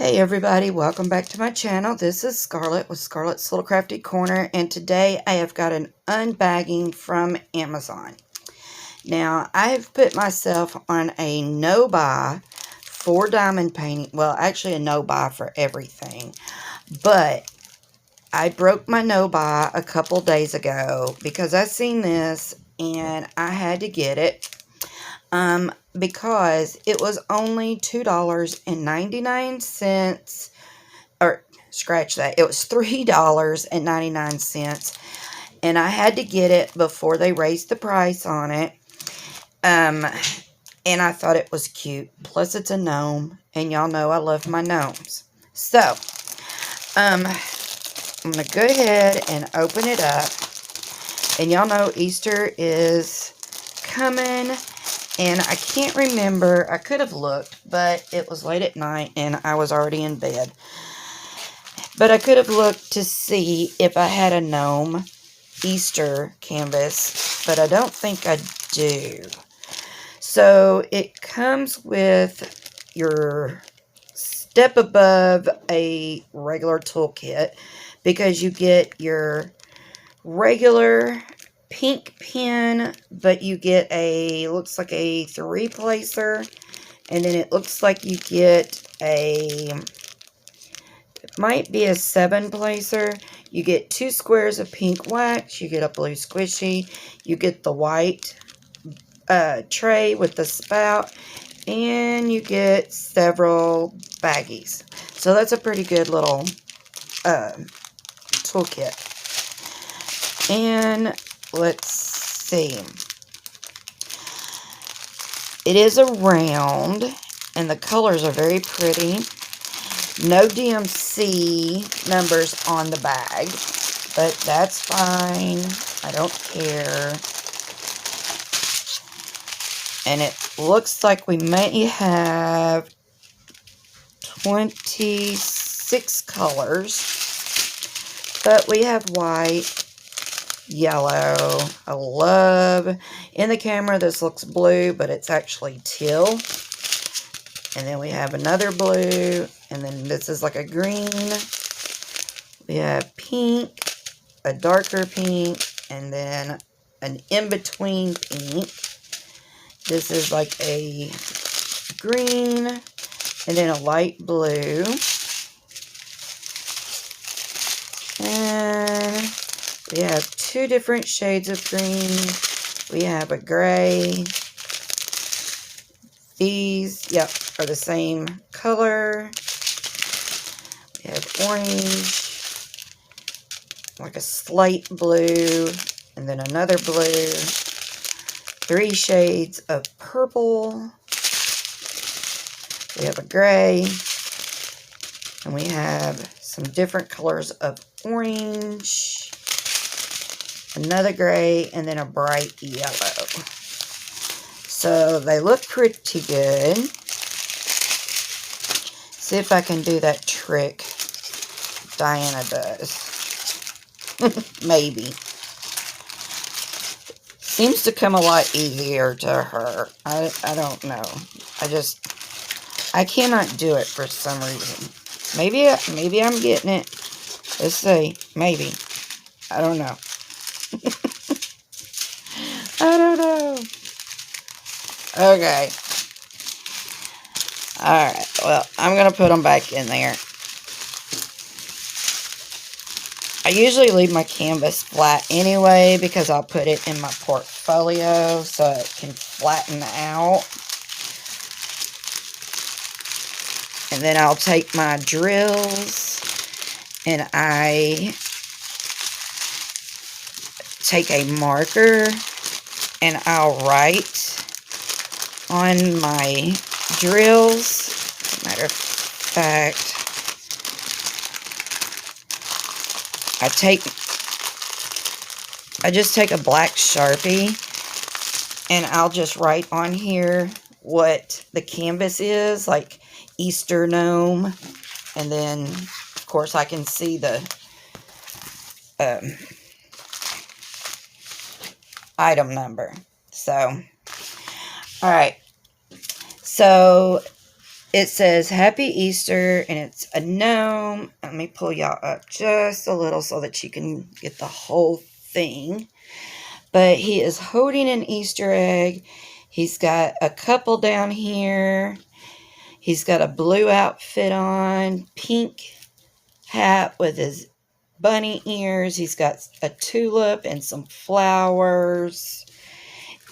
Hey everybody, welcome back to my channel. This is Scarlet with Scarlet's Little Crafty Corner, and today I have got an unbagging from Amazon. Now, I have put myself on a no-buy for diamond painting. Well, actually a no-buy for everything. But I broke my no-buy a couple days ago because I seen this and I had to get it. Because it was only $2.99, or scratch that, it was $3.99, and I had to get it before they raised the price on it. And I thought it was cute. Plus, it's a gnome, and y'all know I love my gnomes. So, I'm going to go ahead and open it up. And y'all know Easter is coming. And I can't remember, I could have looked, but it was late at night and I was already in bed. But I could have looked to see if I had a gnome Easter canvas, but I don't think I do. So it comes with your step above a regular toolkit, because you get your regular pink pen, but you get a, looks like a 3-placer, and then it looks like you get a, it might be a 7-placer. You get 2 squares of pink wax, you get a blue squishy, you get the white tray with the spout, and you get several baggies. So that's a pretty good little toolkit. And let's see. It is a round, and the colors are very pretty. No DMC numbers on the bag, but that's fine. I don't care. And it looks like we may have 26 colors, but we have white, yellow. I love, in the camera this looks blue, but it's actually teal. And then we have another blue, and then this is like a green. We have pink, a darker pink, and then an in-between pink. This is like a green, and then a light blue. And we have 2 different shades of green. We have a gray. These, yep, are the same color. We have orange, like a slate blue, and then another blue. 3 shades of purple. We have a gray. And we have some different colors of orange. Another gray, and then a bright yellow. So they look pretty good. See if I can do that trick Diana does. Maybe. Seems to come a lot easier to her. I don't know. I cannot do it for some reason. Maybe I'm getting it. Let's see. Maybe. I don't know. I don't know. Okay. Alright, well, I'm going to put them back in there. I usually leave my canvas flat anyway, because I'll put it in my portfolio so it can flatten out. And then I'll take my drills and I take a marker and I'll write on my drills. Matter of fact, I just take a black Sharpie and I'll just write on here what the canvas is, like Easter Gnome, and then of course I can see the item number. So, alright, so it says Happy Easter, and it's a gnome. Let me pull y'all up just a little so that you can get the whole thing. But he is holding an Easter egg. He's got a couple down here. He's got a blue outfit on, pink hat with his bunny ears. He's got a tulip and some flowers.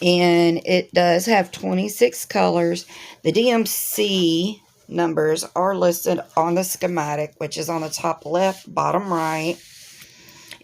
And it does have 26 colors. The DMC numbers are listed on the schematic, which is on the top left, bottom right.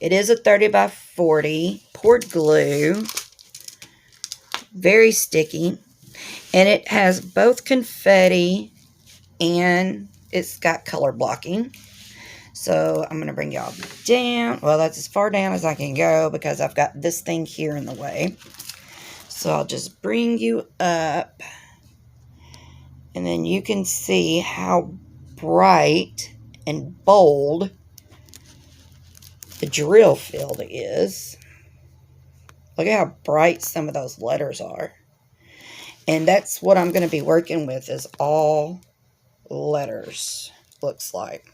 It is a 30 by 40 poured glue. Very sticky. And it has both confetti and it's got color blocking. So I'm going to bring y'all down. Well, that's as far down as I can go because I've got this thing here in the way. So I'll just bring you up. And then you can see how bright and bold the drill field is. Look at how bright some of those letters are. And that's what I'm going to be working with, is all letters, looks like.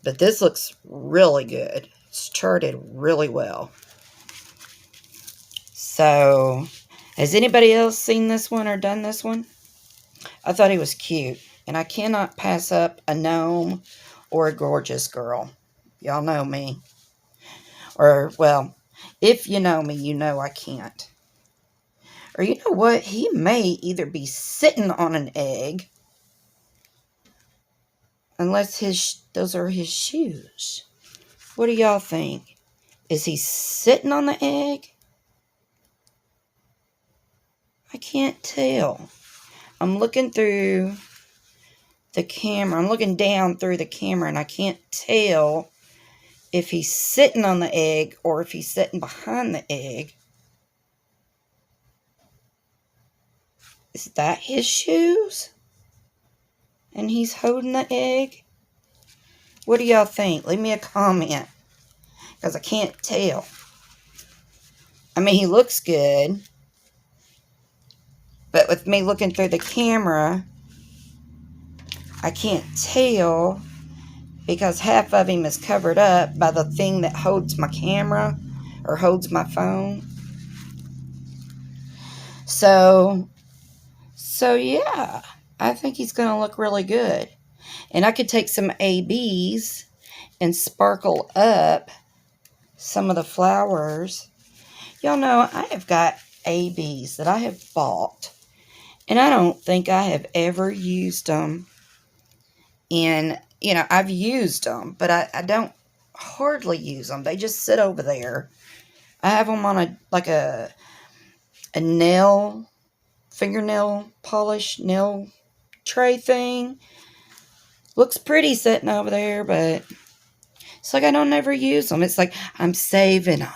But this looks really good. It's charted really well. So, has anybody else seen this one or done this one? I thought he was cute. And I cannot pass up a gnome or a gorgeous girl. Y'all know me. Or, well, if you know me, you know I can't. Or you know what? He may either be sitting on an egg, unless those are his shoes. What do y'all think? Is he sitting on the egg? I can't tell. I'm looking through the camera. I'm looking down through the camera, and I can't tell if he's sitting on the egg or if he's sitting behind the egg. Is that his shoes? And he's holding the egg? What do y'all think? Leave me a comment, because I can't tell. I mean, he looks good. But with me looking through the camera, I can't tell because half of him is covered up by the thing that holds my camera or holds my phone. So yeah, I think he's going to look really good. And I could take some ABs and sparkle up some of the flowers. Y'all know I have got ABs that I have bought. And I don't think I have ever used them. And, you know, I've used them, but I don't hardly use them. They just sit over there. I have them on a fingernail polish, nail tray thing. Looks pretty sitting over there, but it's like I don't ever use them. It's like I'm saving them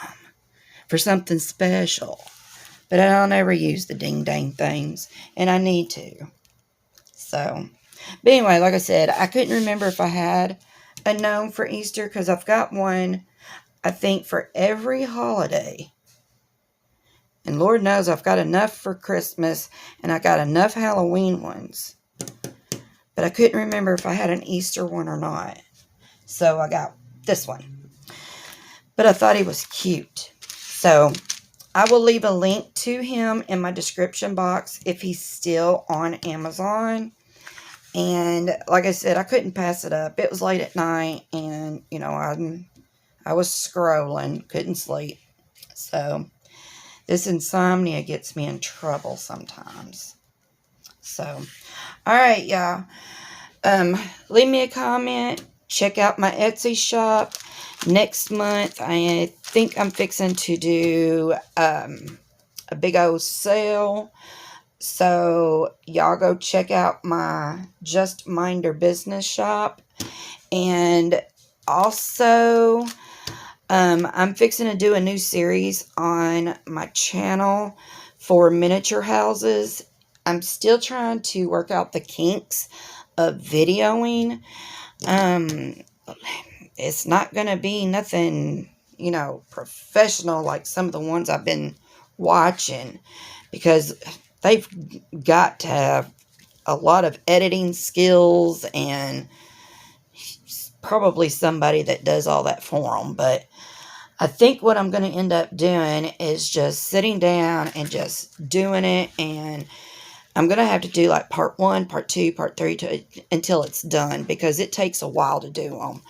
for something special. But I don't ever use the ding-dang things. And I need to. So. But anyway, like I said, I couldn't remember if I had a gnome for Easter. Because I've got one, I think, for every holiday. And Lord knows I've got enough for Christmas. And I got enough Halloween ones. But I couldn't remember if I had an Easter one or not. So I got this one. But I thought he was cute. So I will leave a link to him in my description box if he's still on Amazon. And like I said, I couldn't pass it up. It was late at night, and, you know, I was scrolling, couldn't sleep. So this insomnia gets me in trouble sometimes. So, all right, y'all. Leave me a comment. Check out my Etsy shop. Next month, I think I'm fixing to do a big old sale. So, y'all go check out my Just Minder business shop. And also, I'm fixing to do a new series on my channel for miniature houses. I'm still trying to work out the kinks of videoing. It's not going to be nothing, you know, professional like some of the ones I've been watching. Because they've got to have a lot of editing skills and probably somebody that does all that for them. But I think what I'm going to end up doing is just sitting down and just doing it. And I'm going to have to do like part 1, part 2, part 3 until it's done, because it takes a while to do them.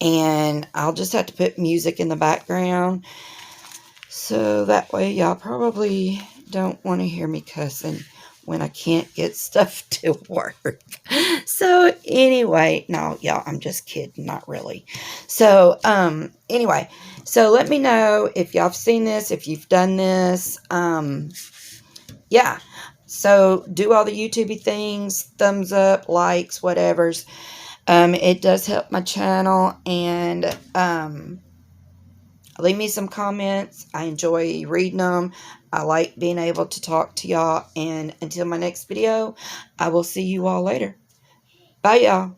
And I'll just have to put music in the background. So that way y'all probably don't want to hear me cussing when I can't get stuff to work. So anyway, no, y'all, I'm just kidding, not really. So anyway, so let me know if y'all have seen this, if you've done this. Yeah. So do all the YouTubey things, thumbs up, likes, whatevers. It does help my channel, and leave me some comments. I enjoy reading them. I like being able to talk to y'all. And until my next video, I will see you all later. Bye, y'all.